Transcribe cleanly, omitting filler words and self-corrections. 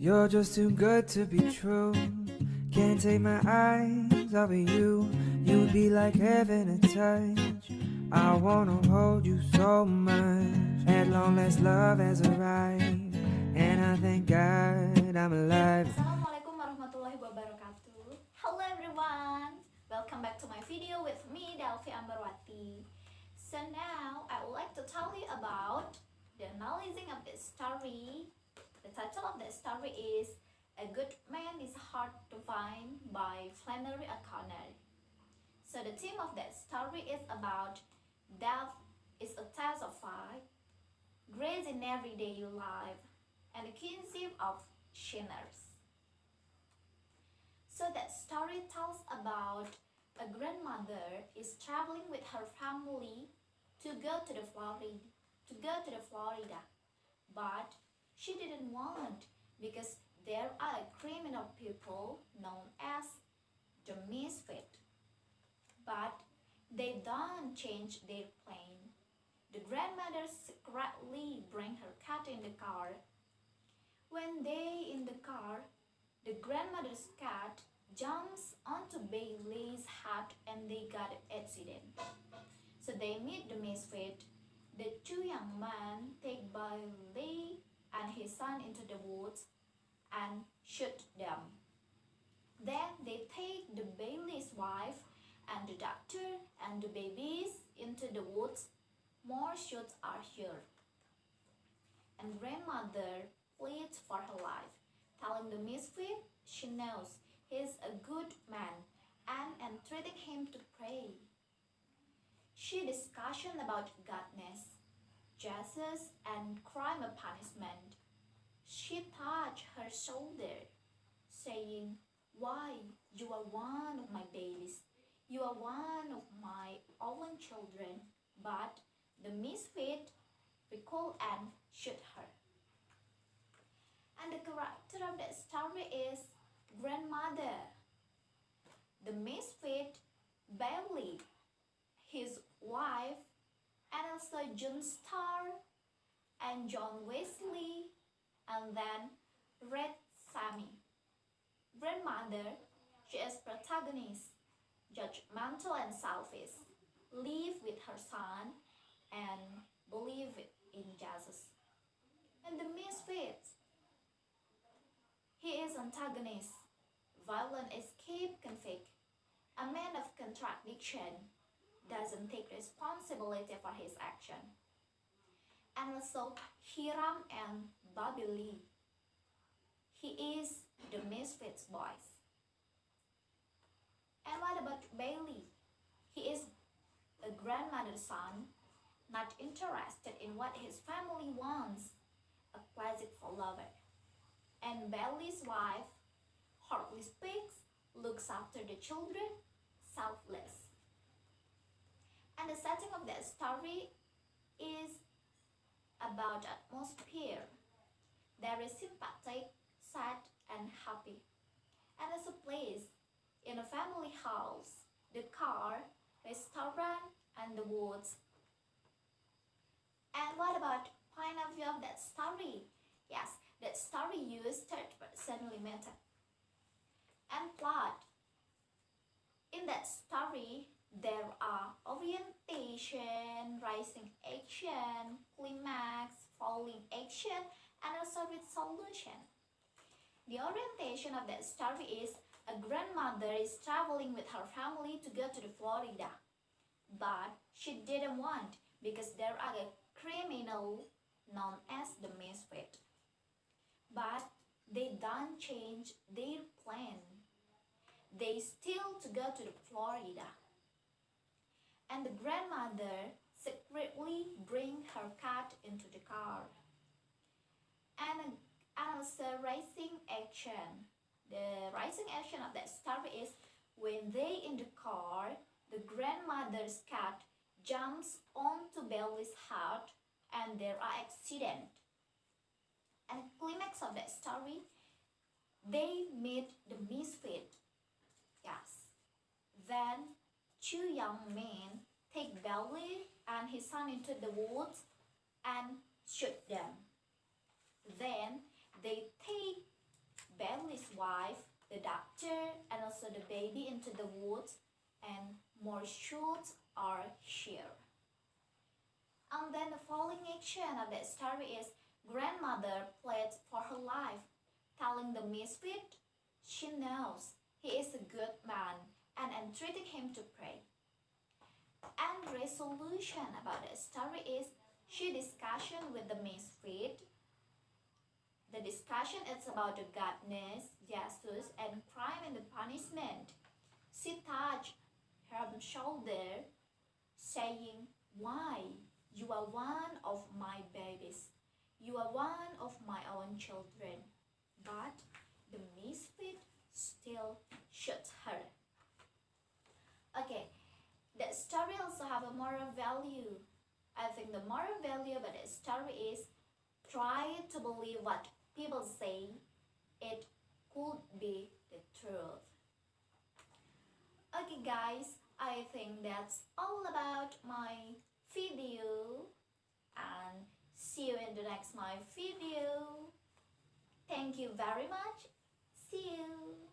You're just too good to be true. Can't take my eyes off of you. You'd be like heaven to touch. I wanna hold you so much. At long last love has arrived, and I thank God I'm alive. Assalamualaikum warahmatullahi wabarakatuh. Hello everyone, welcome back to my video with me Delvi Ambarwati. So now I would like to tell you about the analyzing of this story. The title of the story is A Good Man is Hard to Find by Flannery. So the theme of that story is about death is a test of fight, grace in everyday life, and the kinship of sinners. So that story tells about a grandmother is traveling with her family to go to Florida, but she didn't want because there are criminal people known as the misfit. But they don't change their plan. The grandmother secretly bring her cat in the car. When they in the car, the grandmother's cat jumps onto Bailey's hat and they got an accident. So they meet the misfit. The two young men take Bailey and his son into the woods and shoot them. Then they take the Bailey's wife and the doctor and the babies into the woods. More shoots are heard. And grandmother pleads for her life, telling the misfit she knows he's a good man and entreating him to pray. She discussion about godness, justice, and crime and punishment. She touched her shoulder, saying, "Why, you are one of my babies. You are one of my own children." But the misfit recalled and shoot her. And the character of that story is grandmother. The misfit, Bailey, his wife, and also John Starr and John Wesley, and then Red Sammy. Grandmother, she is protagonist, judgmental and selfish, live with her son and believe in Jesus. And the misfit, he is antagonist, violent escape convict, a man of contradiction, doesn't take responsibility for his action. And also Hiram and Bobby Lee. He is the misfit's boys. And what about Bailey? He is a grandmother's son, not interested in what his family wants, a classic for lover. And Bailey's wife hardly speaks, looks after the children, selfless. And the setting of that story is about atmosphere. There is sympathetic, sad, and happy. And as a place in a family house, the car, restaurant, and the woods. And what about point of view of that story? Yes, that story used third-person limited. And plot. In that story, there are orientation, rising action, climax, falling action, and also resolution. The orientation of that story is a grandmother is traveling with her family to go to Florida, but she didn't want because there are a criminal known as the misfit. But they don't change their plan. They still to go to Florida. And the grandmother secretly bring her cat into the car. And also rising action. The rising action of that story is when they in the car, the grandmother's cat jumps onto Bailey's hat and there are accident. And climax of that story, they meet the misfit. Yes. Then two young men take Bailey and his son into the woods and shoot them. Then they take also the baby into the woods and more shoots are shared. And then the following action of the story is grandmother pleads for her life, telling the misfit she knows he is a good man and entreating him to pray. And resolution about the story is she discussion with the misfit. The discussion is about the godness, justice, and crime and the punishment. She touched her shoulder, saying, "Why? You are one of my babies. You are one of my own children." But the misfit still shoots her. Okay, the story also have a moral value. I think the moral value about the story is try to believe what people say. It could be the truth. Okay guys, I think that's all about my video, and see you in the next my video. Thank you very much. See you.